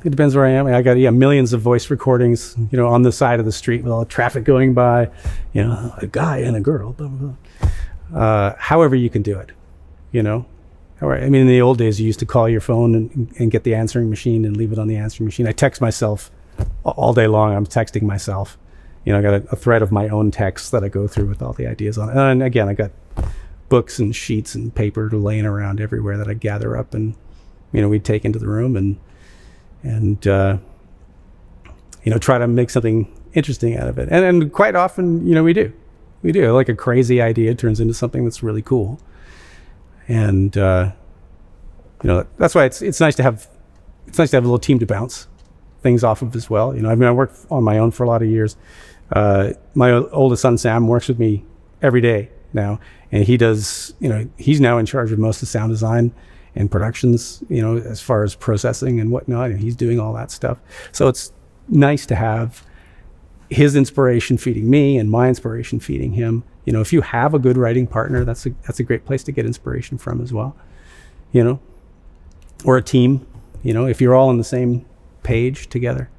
It depends where I am. I got millions of voice recordings, on the side of the street with all the traffic going by, a guy and a girl, blah, blah, blah. However you can do it, I mean, in the old days, you used to call your phone and get the answering machine and leave it on the answering machine. I text myself all day long. I'm texting myself. I got a thread of my own texts that I go through with all the ideas on it. And again, I got books and sheets and paper laying around everywhere that I gather up and, we'd take into the room and try to make something interesting out of it. And quite often, we do. Like a crazy idea turns into something that's really cool. And that's why it's nice to have a little team to bounce things off of as well. I worked on my own for a lot of years. My oldest son Sam works with me every day now, and he does. He's now in charge of most of sound design and productions. As far as processing and whatnot, and he's doing all that stuff. So it's nice to have his inspiration feeding me and my inspiration feeding him. If you have a good writing partner, that's a great place to get inspiration from as well. Or a team. If you're all on the same page together.